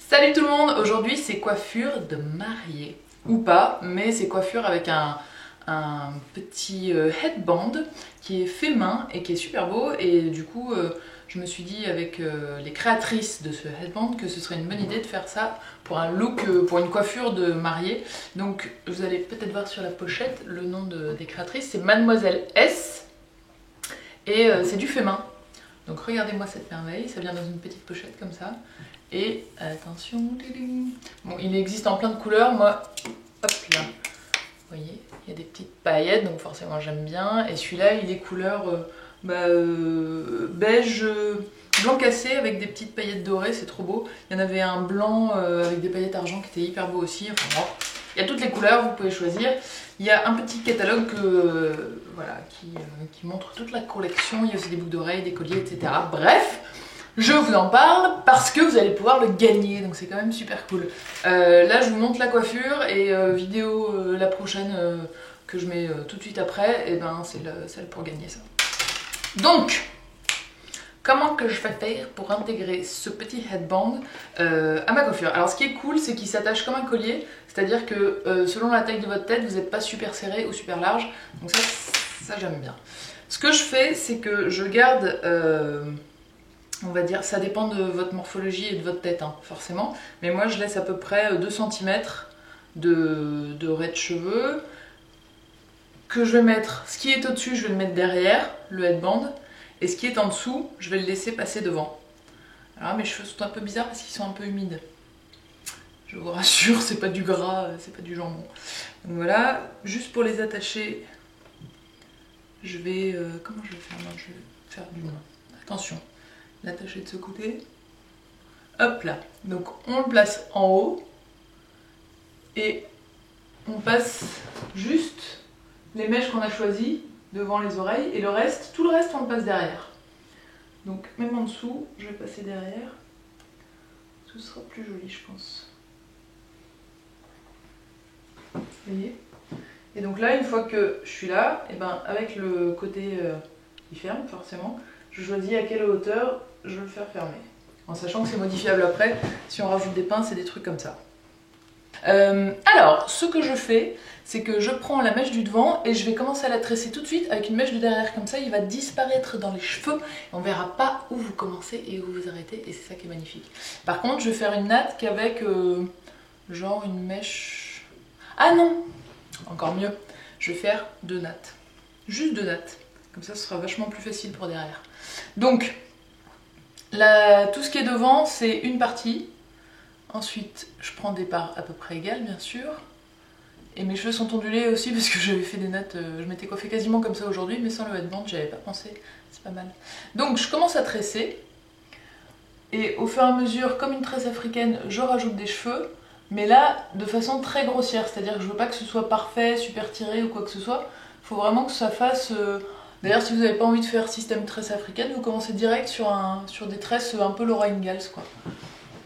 Salut tout le monde, aujourd'hui c'est coiffure de mariée, ou pas, mais c'est coiffure avec un petit headband qui est fait main et qui est super beau, et du coup je me suis dit avec les créatrices de ce headband que ce serait une bonne idée de faire ça pour un look, pour une coiffure de mariée. Donc vous allez peut-être voir sur la pochette le nom des créatrices, c'est Mademoiselle S, et c'est du fait main. Donc regardez-moi cette merveille, ça vient dans une petite pochette comme ça. Et attention, bon, il existe en plein de couleurs, moi, hop là, vous voyez, il y a des petites paillettes, donc forcément j'aime bien. Et celui-là, il est couleur beige, blanc cassé avec des petites paillettes dorées, c'est trop beau. Il y en avait un blanc avec des paillettes argent qui était hyper beau aussi. Enfin bon, il y a toutes les couleurs, vous pouvez choisir. Il y a un petit catalogue voilà, qui montre toute la collection. Il y a aussi des boucles d'oreilles, des colliers, etc. Bref, je vous en parle parce que vous allez pouvoir le gagner, donc c'est quand même super cool. Là, je vous montre la coiffure et vidéo la prochaine que je mets tout de suite après, et ben c'est celle pour gagner ça. Donc, comment que je vais faire pour intégrer ce petit headband à ma coiffure? Alors ce qui est cool, c'est qu'il s'attache comme un collier, c'est-à-dire que selon la taille de votre tête, vous n'êtes pas super serré ou super large, donc ça j'aime bien. Ce que je fais, c'est que je garde, on va dire, ça dépend de votre morphologie et de votre tête, hein, forcément, mais moi je laisse à peu près 2 cm de raie de cheveux, que je vais mettre, ce qui est au-dessus, je vais le mettre derrière, le headband, et ce qui est en dessous, je vais le laisser passer devant. Alors mes cheveux sont un peu bizarres parce qu'ils sont un peu humides. Je vous rassure, c'est pas du gras, c'est pas du jambon. Donc voilà, juste pour les attacher, je vais... comment je vais faire? Non, je vais faire du moins. Attention, l'attacher de ce côté. Hop là. Donc on le place en haut. Et on passe juste les mèches qu'on a choisies devant les oreilles. Et le reste, tout le reste, on le passe derrière. Donc même en dessous, je vais passer derrière. Ce sera plus joli, je pense. Vous voyez? Et donc là, une fois que je suis là, et ben avec le côté qui ferme, forcément, je choisis à quelle hauteur je veux le faire fermer. En sachant que c'est modifiable après, si on rajoute des pinces et des trucs comme ça. Alors, ce que je fais, c'est que je prends la mèche du devant et je vais commencer à la tresser tout de suite avec une mèche du derrière. Comme ça, il va disparaître dans les cheveux et on verra pas où vous commencez et où vous arrêtez. Et c'est ça qui est magnifique. Par contre, je vais faire une natte qu'avec genre une mèche... Ah non! Encore mieux. Je vais faire 2 nattes. Juste 2 nattes. Comme ça, ce sera vachement plus facile pour derrière. Donc, tout ce qui est devant, c'est une partie. Ensuite, je prends des parts à peu près égales, bien sûr. Et mes cheveux sont ondulés aussi parce que j'avais fait des nattes, je m'étais coiffée quasiment comme ça aujourd'hui, mais sans le headband, j'avais pas pensé, c'est pas mal. Donc je commence à tresser, et au fur et à mesure, comme une tresse africaine, je rajoute des cheveux, mais là, de façon très grossière, c'est-à-dire que je veux pas que ce soit parfait, super tiré ou quoi que ce soit, il faut vraiment que ça fasse... D'ailleurs, si vous n'avez pas envie de faire système tresse africaine, vous commencez direct sur des tresses un peu Laura Ingalls, quoi.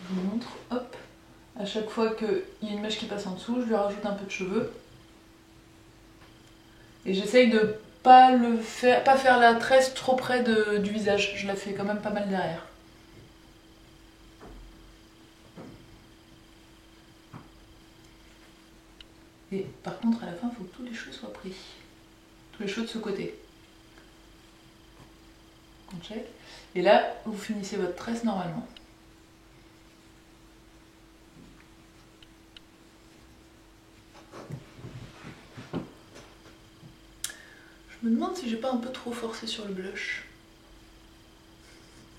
Je vous montre, hop. À chaque fois qu'il y a une mèche qui passe en dessous, je lui rajoute un peu de cheveux. Et j'essaye de pas faire la tresse trop près du visage. Je la fais quand même pas mal derrière. Et par contre, à la fin, il faut que tous les cheveux soient pris. Tous les cheveux de ce côté. On check. Et là, vous finissez votre tresse normalement. Je me demande si j'ai pas un peu trop forcé sur le blush.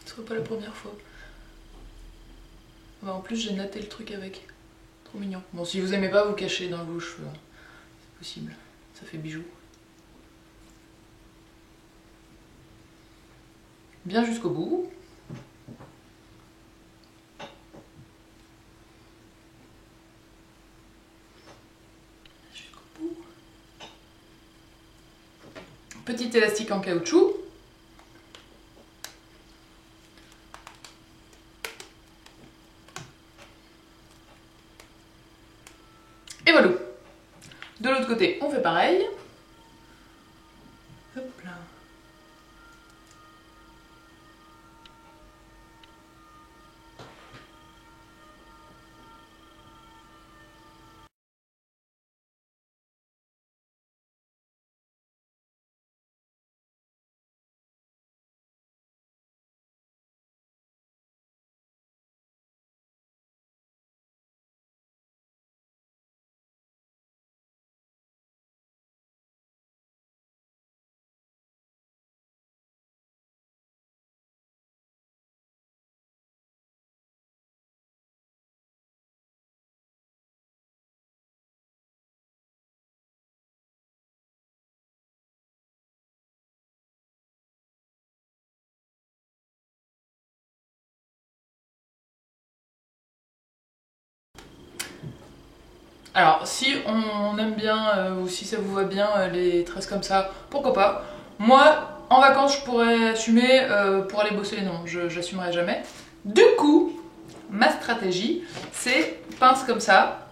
Ce serait pas la première fois. Bah, en plus, j'ai natté le truc avec. Trop mignon. Bon, si vous aimez pas, vous cachez dans vos cheveux. C'est possible. Ça fait bijou. Bien jusqu'au bout. Jusqu'au bout. Petit élastique en caoutchouc. Et voilà. De l'autre côté, on fait pareil. Hop là. Alors si on aime bien ou si ça vous va bien les tresses comme ça, pourquoi pas. Moi en vacances je pourrais assumer, pour aller bosser non, j'assumerai jamais. Du coup, ma stratégie c'est pince comme ça.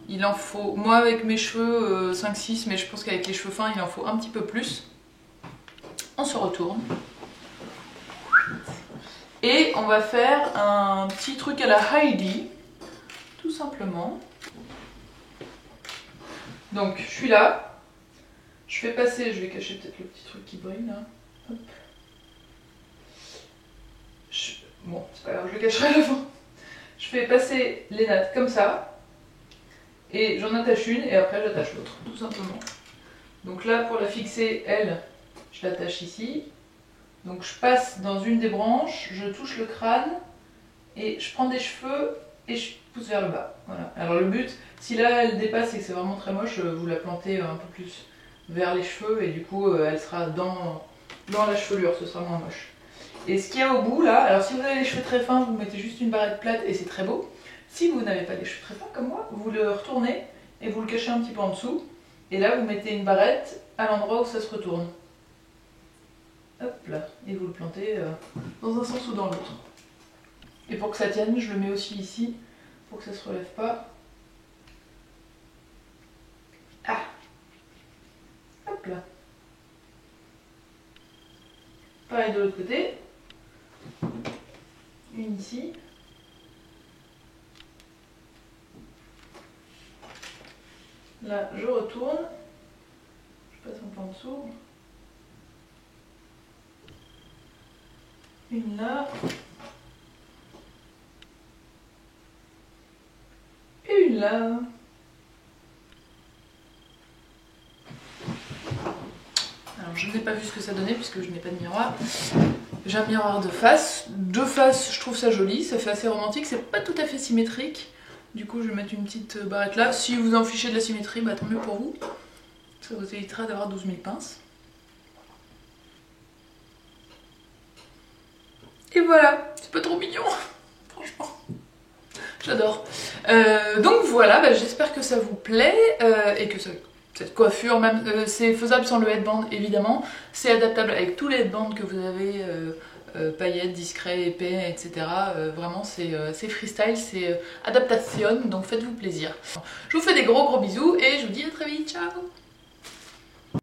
Il en faut, moi avec mes cheveux 5-6, mais je pense qu'avec les cheveux fins il en faut un petit peu plus. On se retourne. Et on va faire un petit truc à la Heidi, tout simplement. Donc je suis là, je fais passer, je vais cacher peut-être le petit truc qui brille là. Hop. Bon, c'est pas grave, je le cacherai à la fin. Je fais passer les nattes comme ça, et j'en attache une, et après j'attache l'autre, tout simplement. Donc là, pour la fixer, elle, je l'attache ici. Donc je passe dans une des branches, je touche le crâne, et je prends des cheveux, et je pousse vers le bas. Voilà. Alors le but, si là elle dépasse et que c'est vraiment très moche, vous la plantez un peu plus vers les cheveux, et du coup elle sera dans la chevelure, ce sera moins moche. Et ce qu'il y a au bout là, alors si vous avez les cheveux très fins, vous mettez juste une barrette plate et c'est très beau. Si vous n'avez pas les cheveux très fins comme moi, vous le retournez et vous le cachez un petit peu en dessous. Et là vous mettez une barrette à l'endroit où ça se retourne. Hop là, et vous le plantez dans un sens ou dans l'autre. Et pour que ça tienne, je le mets aussi ici, pour que ça se relève pas. Ah! Hop là. Pareil de l'autre côté. Une ici. Là, je retourne. Je passe un peu en dessous. Une là. Et une là. Alors je n'ai pas vu ce que ça donnait puisque je n'ai pas de miroir. J'ai un miroir de face. De face, je trouve ça joli, ça fait assez romantique. C'est pas tout à fait symétrique. Du coup, je vais mettre une petite barrette là. Si vous en fichez de la symétrie, bah, tant mieux pour vous. Ça vous évitera d'avoir 12 000 pinces. Et voilà, c'est pas trop mignon, franchement. J'adore. Donc voilà, bah, j'espère que ça vous plaît et que cette coiffure, même c'est faisable sans le headband évidemment. C'est adaptable avec tous les headbands que vous avez, paillettes, discrets, épais, etc. Vraiment, c'est freestyle, c'est adaptation, donc faites-vous plaisir. Je vous fais des gros bisous et je vous dis à très vite, ciao!